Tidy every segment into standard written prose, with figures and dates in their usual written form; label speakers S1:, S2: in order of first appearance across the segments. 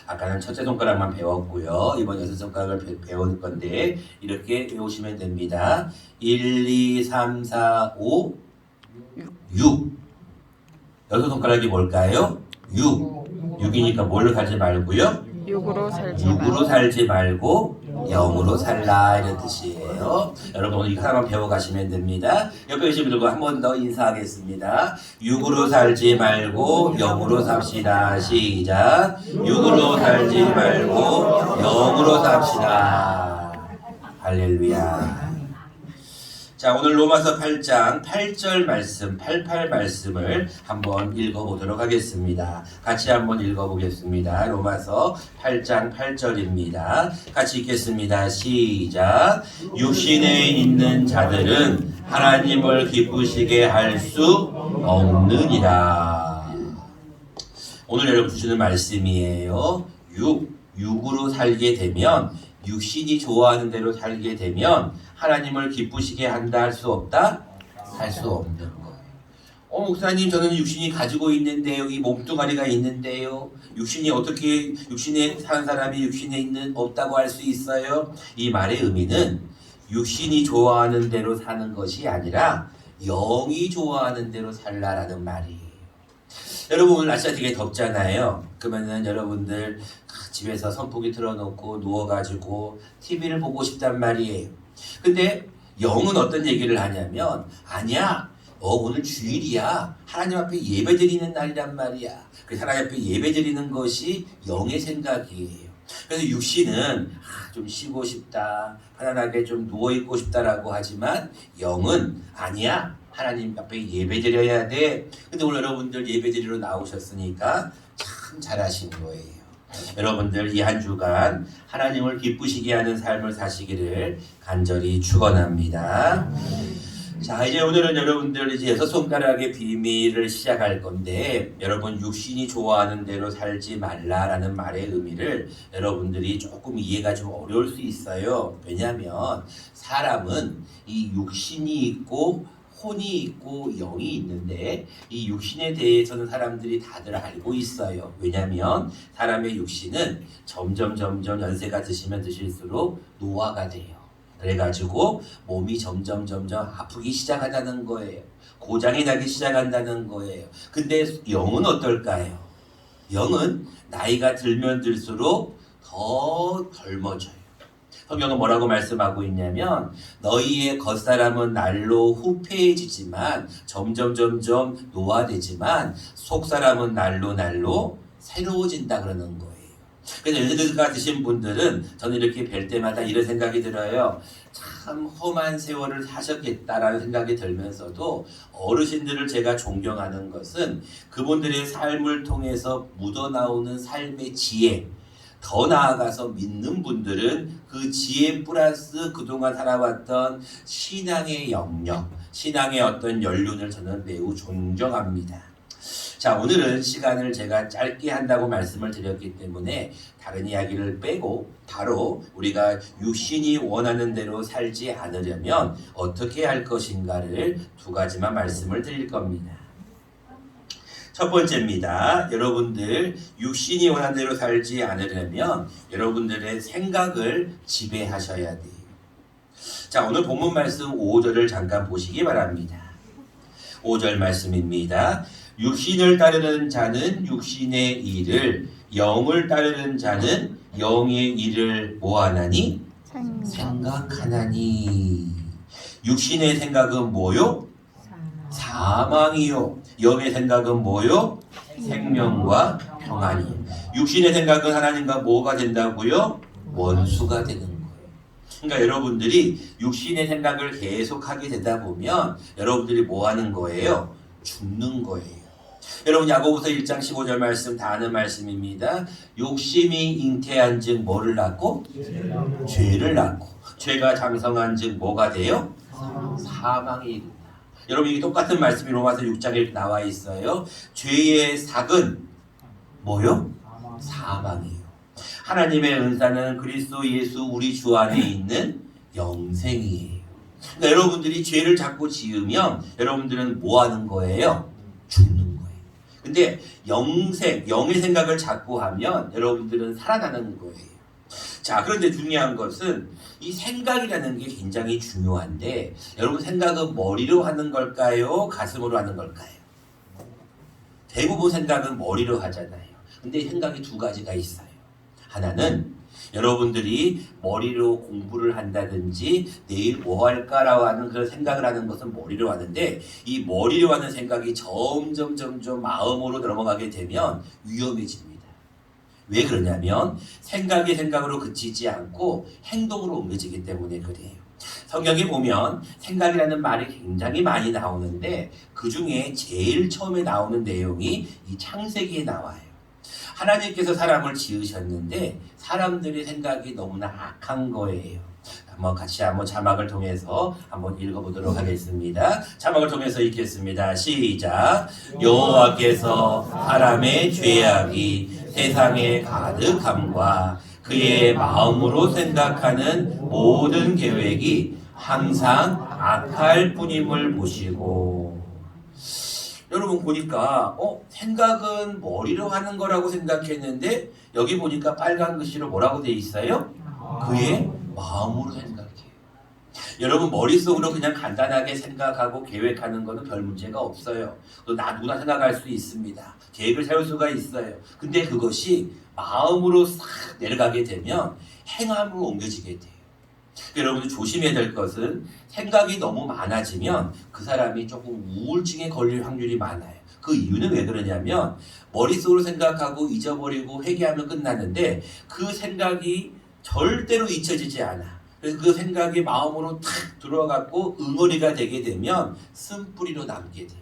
S1: 아까는 첫째 손가락만 배웠고요. 이번 여섯 손가락을 배울 건데 이렇게 외우시면 됩니다. 1, 2, 3, 4, 5, 6. 여섯 손가락이 뭘까요? 6. 6이니까 뭘로 살지 말고요. 6으로 살지 말고 0으로 살라 이런 뜻이에요. 여러분 오늘 이거 하나만 배워가시면 됩니다. 옆에 계신 분들과 한 번 더 인사하겠습니다. 6으로 살지 말고 0으로 삽시다. 시작. 6으로 살지 말고 0으로 삽시다. 할렐루야. 자, 오늘 로마서 8장 8절 말씀, 88 말씀을 한번 읽어보도록 하겠습니다. 같이 한번 읽어보겠습니다. 로마서 8장 8절입니다. 같이 읽겠습니다. 시작. 육신에 있는 자들은 하나님을 기쁘시게 할 수 없느니라. 오늘 여러분 주시는 말씀이에요. 육으로 살게 되면, 육신이 좋아하는 대로 살게 되면 하나님을 기쁘시게 한다 할 수 없다? 할 수 없는 거예요. 목사님 저는 육신이 가지고 있는데요. 이 몸뚱아리가 있는데요. 육신에 사는 사람이 육신에 있는 없다고 할 수 있어요? 이 말의 의미는 육신이 좋아하는 대로 사는 것이 아니라 영이 좋아하는 대로 살라라는 말이에요. 여러분 오늘 날씨가 되게 덥잖아요. 그러면은 여러분들 집에서 선풍기 틀어놓고 누워가지고 TV를 보고 싶단 말이에요. 근데 영은 어떤 얘기를 하냐면 아니야 오늘 주일이야. 하나님 앞에 예배드리는 날이란 말이야. 그래서 하나님 앞에 예배드리는 것이 영의 생각이에요. 그래서 육신은 좀 쉬고 싶다. 편안하게 좀 누워있고 싶다라고 하지만 영은 아니야. 하나님 앞에 예배드려야 돼. 근데 오늘 여러분들 예배드리러 나오셨으니까 참 잘하신 거예요. 여러분들 이 한 주간 하나님을 기쁘시게 하는 삶을 사시기를 간절히 축원합니다. 자, 이제 오늘은 여러분들 이제 여섯 손가락의 비밀을 시작할 건데 여러분 육신이 좋아하는 대로 살지 말라라는 말의 의미를 여러분들이 조금 이해가 좀 어려울 수 있어요. 왜냐하면 사람은 이 육신이 있고 혼이 있고 영이 있는데 이 육신에 대해서는 사람들이 다들 알고 있어요. 왜냐하면 사람의 육신은 점점 연세가 드시면 드실수록 노화가 돼요. 그래가지고 몸이 점점 아프기 시작한다는 거예요. 고장이 나기 시작한다는 거예요. 근데 영은 어떨까요? 영은 나이가 들면 들수록 더 젊어져요. 성경은 뭐라고 말씀하고 있냐면 너희의 겉사람은 날로 후패해지지만 점점 노화되지만 속사람은 날로 새로워진다 그러는 거예요. 그래서 연세가 드신 분들은 저는 이렇게 뵐 때마다 이런 생각이 들어요. 참 험한 세월을 사셨겠다라는 생각이 들면서도 어르신들을 제가 존경하는 것은 그분들의 삶을 통해서 묻어나오는 삶의 지혜, 더 나아가서 믿는 분들은 그 지혜 플러스 그동안 살아왔던 신앙의 영역, 신앙의 어떤 연륜을 저는 매우 존경합니다. 자, 오늘은 시간을 제가 짧게 한다고 말씀을 드렸기 때문에 다른 이야기를 빼고 바로 우리가 육신이 원하는 대로 살지 않으려면 어떻게 할 것인가를 두 가지만 말씀을 드릴 겁니다. 첫 번째입니다. 여러분들 육신이 원하는 대로 살지 않으려면 여러분들의 생각을 지배하셔야 돼요. 자, 오늘 본문 말씀 5절을 잠깐 보시기 바랍니다. 5절 말씀입니다. 육신을 따르는 자는 육신의 일을, 영을 따르는 자는 영의 일을 뭐하나니? 생각하나니. 육신의 생각은 뭐요? 사망이요. 영의 생각은 뭐요? 생명과 평안이요. 육신의 생각은 하나님과 뭐가 된다고요? 원수가 되는 거예요. 그러니까 여러분들이 육신의 생각을 계속하게 되다 보면 여러분들이 뭐 하는 거예요? 죽는 거예요. 여러분 야고보서 1장 15절 말씀 다 아는 말씀입니다. 욕심이 잉태한 즉 뭐를 낳고? 죄를 낳고. 죄가 장성한 즉 뭐가 돼요? 사망이 이른다. 여러분 이게 똑같은 말씀이 로마서 6장에 나와 있어요. 죄의 삭은 뭐요? 사망이에요. 하나님의 은사는 그리스도 예수 우리 주 안에 있는 영생이에요. 그러니까 여러분들이 죄를 자꾸 지으면 여러분들은 뭐 하는 거예요? 죽는 거예요. 근데 영의 생각을 자꾸 하면 여러분들은 살아나는 거예요. 자, 그런데 중요한 것은 이 생각이라는 게 굉장히 중요한데 여러분 생각은 머리로 하는 걸까요? 가슴으로 하는 걸까요? 대부분 생각은 머리로 하잖아요. 근데 생각이 두 가지가 있어요. 하나는 여러분들이 머리로 공부를 한다든지 내일 뭐 할까라고 하는 그런 생각을 하는 것은 머리로 하는데 이 머리로 하는 생각이 점점 마음으로 넘어가게 되면 위험해집니다. 왜 그러냐면 생각이 생각으로 그치지 않고 행동으로 옮겨지기 때문에 그래요. 성경에 보면 생각이라는 말이 굉장히 많이 나오는데 그 중에 제일 처음에 나오는 내용이 이 창세기에 나와요. 하나님께서 사람을 지으셨는데 사람들의 생각이 너무나 악한 거예요. 같이 한번 자막을 통해서 한번 읽어보도록 하겠습니다. 자막을 통해서 읽겠습니다. 시작. 여호와께서 사람의 죄악이 세상에 가득함과 그의 마음으로 생각하는 모든 계획이 항상 악할 뿐임을 보시고. 여러분 보니까 생각은 머리로 하는 거라고 생각했는데 여기 보니까 빨간 글씨로 뭐라고 돼 있어요? 그의 마음으로 생각해요. 여러분 머릿속으로 그냥 간단하게 생각하고 계획하는 거는 별 문제가 없어요. 누구나 생각할 수 있습니다. 계획을 세울 수가 있어요. 근데 그것이 마음으로 싹 내려가게 되면 행함으로 옮겨지게 돼요. 여러분들 조심해야 될 것은 생각이 너무 많아지면 그 사람이 조금 우울증에 걸릴 확률이 많아요. 그 이유는 왜 그러냐면 머릿속으로 생각하고 잊어버리고 회개하면 끝나는데 그 생각이 절대로 잊혀지지 않아. 그래서 그 생각이 마음으로 탁 들어가고 응어리가 되게 되면 쓴뿌리로 남게 돼요.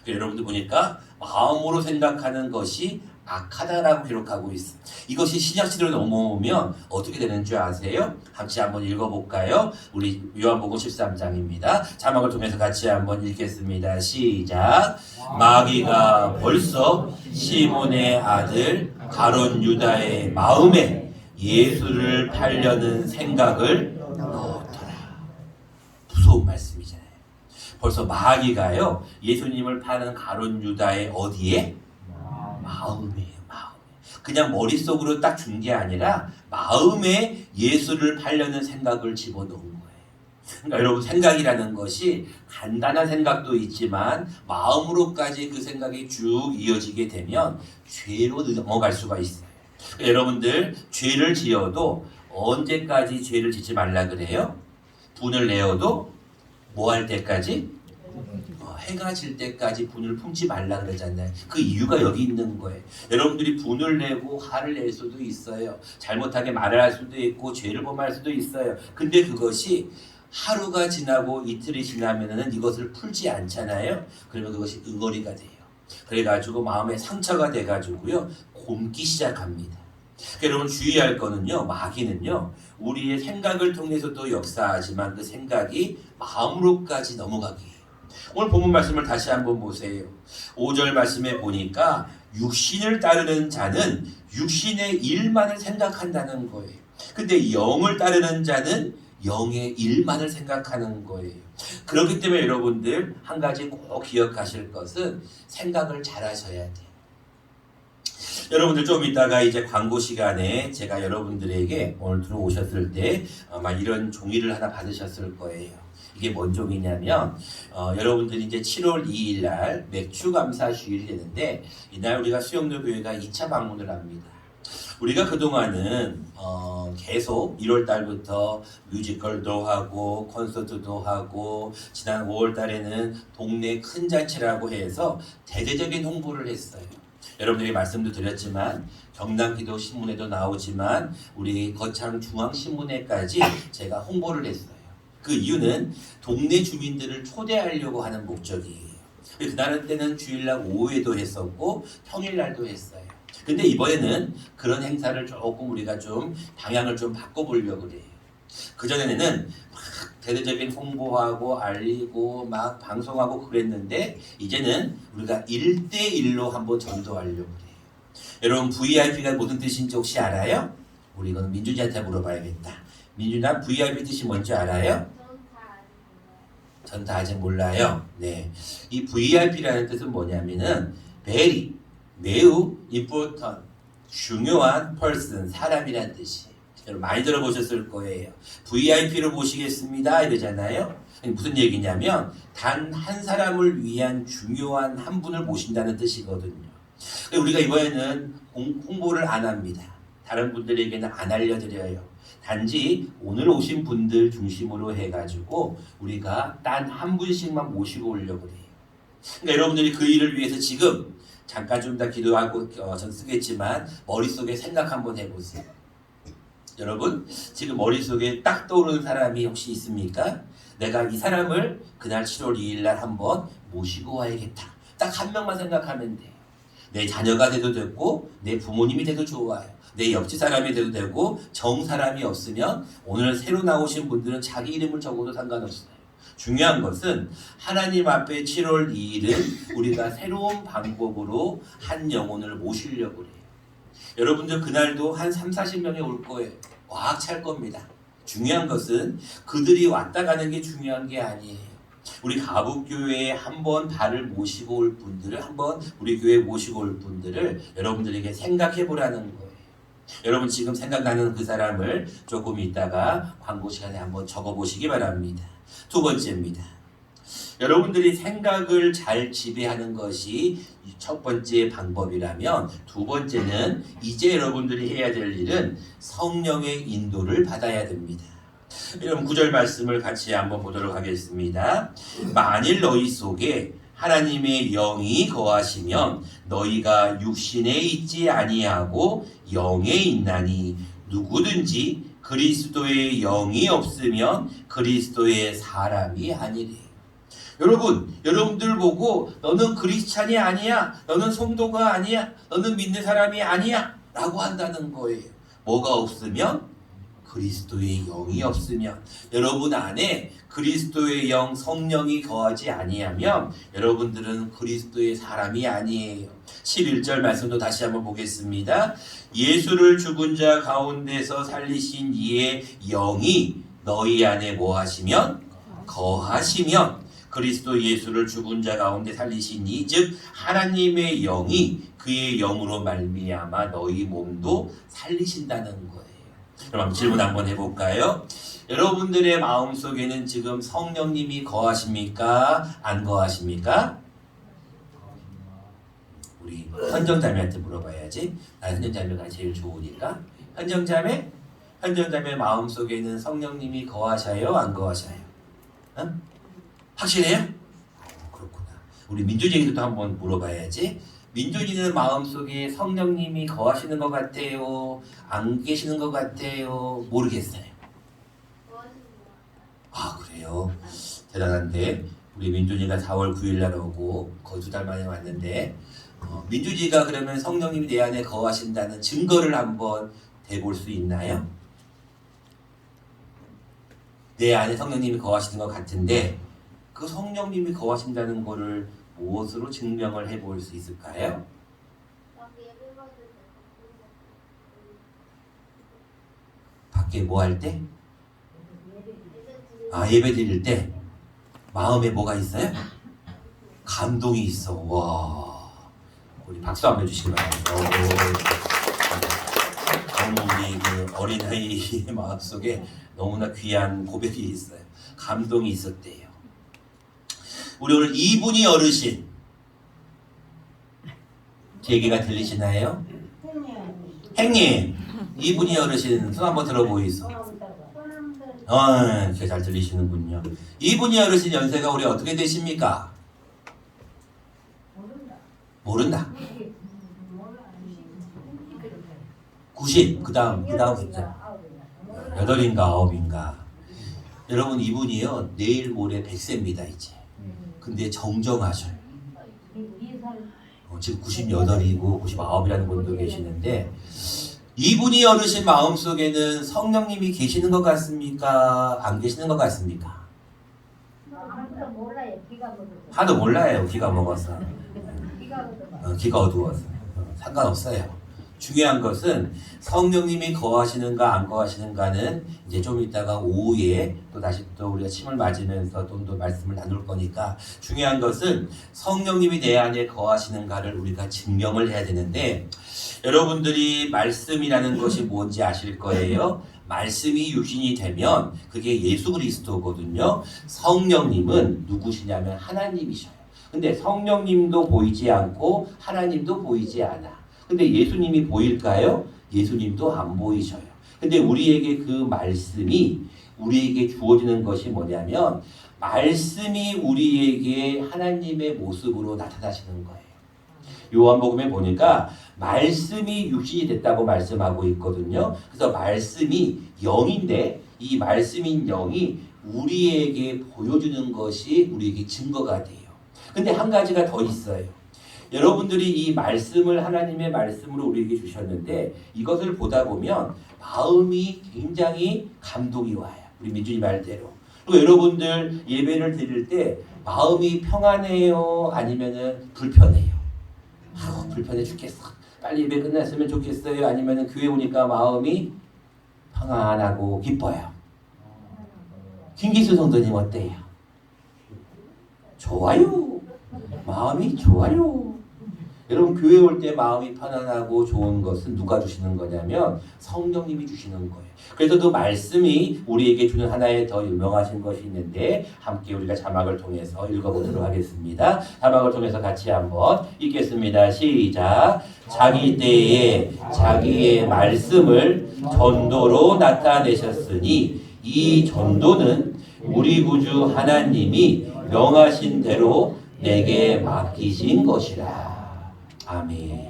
S1: 여러분들 보니까 마음으로 생각하는 것이 악하다라고 기록하고 있어요. 이것이 신약시대로 넘어오면 어떻게 되는 줄 아세요? 같이 한번 읽어볼까요? 우리 요한복음 13장입니다. 자막을 통해서 같이 한번 읽겠습니다. 시작. 마귀가 벌써 시몬의 아들 가룟 유다의 마음에 예수를 팔려는 생각을 넣었더라. 무서운 말씀이잖아요. 벌써 마귀가요 예수님을 파는 가룟 유다의 어디에? 마음이에요. 마음에. 그냥 머릿속으로 딱 준 게 아니라 마음에 예수를 팔려는 생각을 집어넣은 거예요. 그러니까 여러분 생각이라는 것이 간단한 생각도 있지만 마음으로까지 그 생각이 쭉 이어지게 되면 죄로 넘어갈 수가 있어요. 그러니까 여러분들 죄를 지어도 언제까지 죄를 짓지 말라 그래요? 분을 내어도 뭐 할 때까지? 해가 질 때까지 분을 품지 말라 그러잖아요. 그 이유가 여기 있는 거예요. 여러분들이 분을 내고 화를 낼 수도 있어요. 잘못하게 말을 할 수도 있고 죄를 범할 수도 있어요. 근데 그것이 하루가 지나고 이틀이 지나면은 이것을 풀지 않잖아요. 그러면 그것이 응어리가 돼요. 그래가지고 마음에 상처가 돼가지고요 곪기 시작합니다. 그러니까 여러분 주의할 거는요 마귀는요 우리의 생각을 통해서도 역사하지만 그 생각이 마음으로까지 넘어가게 해요. 오늘 본문 말씀을 다시 한번 보세요. 5절 말씀에 보니까 육신을 따르는 자는 육신의 일만을 생각한다는 거예요. 근데 영을 따르는 자는 영의 일만을 생각하는 거예요. 그렇기 때문에 여러분들 한 가지 꼭 기억하실 것은 생각을 잘 하셔야 돼요. 여러분들 좀 이따가 이제 광고 시간에 제가 여러분들에게 오늘 들어오셨을 때 아마 이런 종이를 하나 받으셨을 거예요. 이게 뭔 종이냐면 여러분들이 이제 7월 2일 날 맥주 감사 주일이 되는데 이날 우리가 수영로 교회가 2차 방문을 합니다. 우리가 그동안은 계속 1월 달부터 뮤지컬도 하고 콘서트도 하고 지난 5월 달에는 동네 큰 잔치라고 해서 대대적인 홍보를 했어요. 여러분들에게 말씀도 드렸지만 경남기도신문에도 나오지만 우리 거창 중앙신문에까지 제가 홍보를 했어요. 그 이유는 동네 주민들을 초대하려고 하는 목적이에요. 그날 때는 주일날 오후에도 했었고 평일날도 했어요. 근데 이번에는 그런 행사를 조금 우리가 좀 방향을 좀 바꿔보려고 그래요. 그전에는 막 대대적인 홍보하고 알리고 막 방송하고 그랬는데 이제는 우리가 1대1로 한번 전도하려고 그래요. 여러분 VIP가 무슨 뜻인지 혹시 알아요? 우리 이거는 민준이한테 물어봐야겠다. 민준아 VIP 뜻이 뭔지 알아요? 전 다 아직 몰라요. 네, 이 VIP라는 뜻은 뭐냐면은 very, 매우 important, 중요한 person, 사람이란 뜻이에요. 여러분 많이 들어보셨을 거예요. VIP로 모시겠습니다 이러잖아요. 무슨 얘기냐면 단 한 사람을 위한 중요한 한 분을 모신다는 뜻이거든요. 우리가 이번에는 홍보를 안 합니다. 다른 분들에게는 안 알려드려요. 단지 오늘 오신 분들 중심으로 해가지고 우리가 단 한 분씩만 모시고 오려고 해요. 그러니까 여러분들이 그 일을 위해서 지금 잠깐 좀 더 기도하고 전 쓰겠지만 머릿속에 생각 한번 해보세요. 여러분 지금 머릿속에 딱 떠오르는 사람이 혹시 있습니까? 내가 이 사람을 그날 7월 2일 날 한번 모시고 와야겠다. 딱 한 명만 생각하면 돼요. 내 자녀가 돼도 됐고 내 부모님이 돼도 좋아요. 내 옆집 사람이 돼도 되고 정 사람이 없으면 오늘 새로 나오신 분들은 자기 이름을 적어도 상관없어요. 중요한 것은 하나님 앞에 7월 2일은 우리가 새로운 방법으로 한 영혼을 모시려고 해요. 여러분들 그날도 한 3, 40명이 올 거예요. 꽉 찰 겁니다. 중요한 것은 그들이 왔다 가는 게 중요한 게 아니에요. 우리 가북교회에 한번 발을 모시고 올 분들을 한번 우리 교회에 모시고 올 분들을 여러분들에게 생각해 보라는 거예요. 여러분 지금 생각나는 그 사람을 조금 있다가 광고 시간에 한번 적어보시기 바랍니다. 두 번째입니다. 여러분들이 생각을 잘 지배하는 것이 첫 번째 방법이라면 두 번째는 이제 여러분들이 해야 될 일은 성령의 인도를 받아야 됩니다. 여러분 9절 말씀을 같이 한번 보도록 하겠습니다. 만일 너희 속에 하나님의 영이 거하시면 너희가 육신에 있지 아니하고 영에 있나니 누구든지 그리스도의 영이 없으면 그리스도의 사람이 아니래. 여러분들 보고 너는 크리스찬이 아니야, 너는 성도가 아니야, 너는 믿는 사람이 아니야 라고 한다는 거예요. 뭐가 없으면? 그리스도의 영이 없으면. 여러분 안에 그리스도의 영 성령이 거하지 아니하면 여러분들은 그리스도의 사람이 아니에요. 11절 말씀도 다시 한번 보겠습니다. 예수를 죽은 자 가운데서 살리신 이의 영이 너희 안에 뭐 하시면? 거하시면 그리스도 예수를 죽은 자 가운데 살리신 이 즉 하나님의 영이 그의 영으로 말미암아 너희 몸도 살리신다는 거예요. 그럼 질문 한번 해볼까요? 여러분들의 마음속에는 지금 성령님이 거하십니까? 안 거하십니까? 우리 현정자매한테 물어봐야지. 나 현정자매가 제일 좋으니까. 현정자매 마음속에는 성령님이 거하셔요? 안 거하셔요? 응? 확실해요? 그렇구나. 우리 민준이에게도 한번 물어봐야지. 민준이는 마음속에 성령님이 거하시는 것 같아요? 안 계시는 것 같아요? 모르겠어요. 아 그래요? 대단한데 우리 민준이가 4월 9일 날 오고 거의 2달 만에 왔는데 민준이가 그러면 성령님이 내 안에 거하신다는 증거를 한번 대볼 수 있나요? 내 안에 성령님이 거하시는 것 같은데 그 성령님이 거하신다는 거를 무엇으로 증명을 해볼 수 있을까요? 밖에 뭐 할 때? 예배 드릴 때 마음에 뭐가 있어요? 감동이 있어. 와, 우리 박수 한번 해주시기 바랍니다. 너무 우리 그 어린아이 마음속에 너무나 귀한 고백이 있어요. 감동이 있었대요. 우리 오늘 이분이 어르신 제 얘기가 들리시나요? 행님 이분이 어르신 손 한번 들어보이소. 되게 잘 들리시는군요. 이분이 어르신 연세가 우리 어떻게 되십니까? 모른다. 90. 그 다음 숫자 8인가 9인가. 여러분 이분이요 내일 모레 100세입니다 이제. 근데 정정하셔요. 지금 98이고 99이라는 분도 계시는데 이분이 어르신 마음속에는 성령님이 계시는 것 같습니까? 안 계시는 것 같습니까? 하도 몰라요. 기가 먹어서. 기가 어두워서. 상관없어요. 중요한 것은 성령님이 거하시는가 안 거하시는가는 이제 좀 이따가 오후에 또 다시 또 우리가 침을 맞으면서 좀 더 말씀을 나눌 거니까, 중요한 것은 성령님이 내 안에 거하시는가를 우리가 증명을 해야 되는데, 여러분들이 말씀이라는 것이 뭔지 아실 거예요. 말씀이 육신이 되면 그게 예수 그리스도거든요. 성령님은 누구시냐면 하나님이셔요. 근데 성령님도 보이지 않고 하나님도 보이지 않아. 근데 예수님이 보일까요? 예수님도 안 보이셔요. 근데 우리에게 그 말씀이 우리에게 주어지는 것이 뭐냐면, 말씀이 우리에게 하나님의 모습으로 나타나시는 거예요. 요한복음에 보니까 말씀이 육신이 됐다고 말씀하고 있거든요. 그래서 말씀이 영인데, 이 말씀인 영이 우리에게 보여주는 것이 우리에게 증거가 돼요. 근데 한 가지가 더 있어요. 여러분들이 이 말씀을 하나님의 말씀으로 우리에게 주셨는데, 이것을 보다 보면 마음이 굉장히 감동이 와요. 우리 민준이 말대로. 그리고 여러분들 예배를 드릴 때 마음이 평안해요? 아니면은 불편해요? 불편해 죽겠어. 빨리 예배 끝났으면 좋겠어요? 아니면은 교회 오니까 마음이 평안하고 기뻐요? 김기수 성도님 어때요? 좋아요. 마음이 좋아요. 여러분, 교회 올 때 마음이 편안하고 좋은 것은 누가 주시는 거냐면 성령님이 주시는 거예요. 그래서 그 말씀이 우리에게 주는 하나의 더 유명하신 것이 있는데, 함께 우리가 자막을 통해서 읽어보도록 하겠습니다. 자막을 통해서 같이 한번 읽겠습니다. 시작. 자기 때에 자기의 말씀을 전도로 나타내셨으니 이 전도는 우리 구주 하나님이 명하신 대로 내게 맡기신 것이라. 아멘.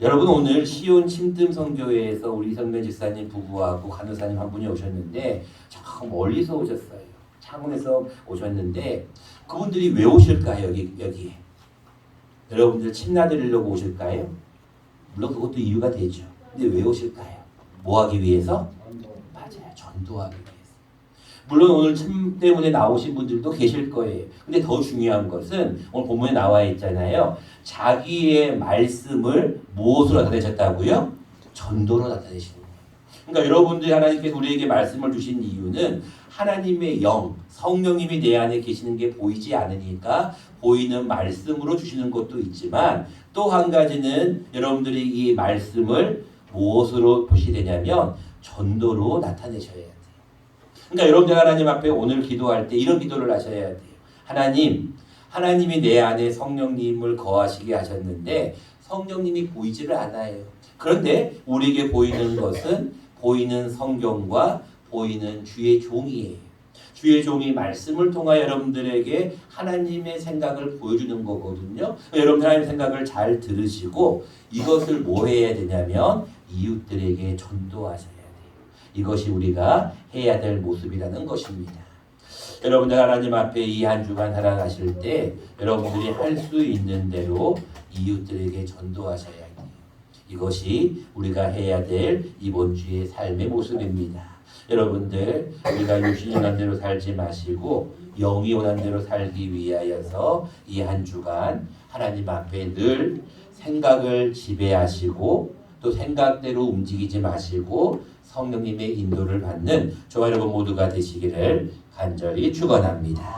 S1: 여러분, 오늘 시온 침뜸선교회에서 우리 성면 집사님 부부하고 간호사님 한 분이 오셨는데, 저 멀리서 오셨어요. 창원에서 오셨는데, 그분들이 왜 오실까요? 여기에 여러분들 침 놔드리려고 오실까요? 물론 그것도 이유가 되죠. 근데 왜 오실까요? 뭐 하기 위해서? 맞아요. 전도하기 위해서. 물론 오늘 침 때문에 나오신 분들도 계실 거예요. 근데 더 중요한 것은 오늘 본문에 나와 있잖아요. 자기의 말씀을 무엇으로 나타내셨다고요? 전도로 나타내시는 거예요. 그러니까 여러분들이 하나님께서 우리에게 말씀을 주신 이유는 하나님의 영, 성령님이 내 안에 계시는 게 보이지 않으니까 보이는 말씀으로 주시는 것도 있지만, 또 한 가지는 여러분들이 이 말씀을 무엇으로 보시게 되냐면 전도로 나타내셔야 돼요. 그러니까 여러분들 하나님 앞에 오늘 기도할 때 이런 기도를 하셔야 돼요. 하나님이 내 안에 성령님을 거하시게 하셨는데 성령님이 보이지를 않아요. 그런데 우리에게 보이는 것은 보이는 성경과 보이는 주의 종이에요. 주의 종이 말씀을 통하여 여러분들에게 하나님의 생각을 보여주는 거거든요. 여러분들 하나님의 생각을 잘 들으시고 이것을 뭐 해야 되냐면 이웃들에게 전도하셔야 돼요. 이것이 우리가 해야 될 모습이라는 것입니다. 여러분들 하나님 앞에 이 한 주간 살아가실 때 여러분들이 할 수 있는 대로 이웃들에게 전도하셔야 돼요. 이것이 우리가 해야 될 이번 주의 삶의 모습입니다. 여러분들, 우리가 육신이 원하는 대로 살지 마시고 영이 원하는 대로 살기 위하여서 이 한 주간 하나님 앞에 늘 생각을 지배하시고 또 생각대로 움직이지 마시고 성령님의 인도를 받는 저와 여러분 모두가 되시기를 간절히 축원합니다.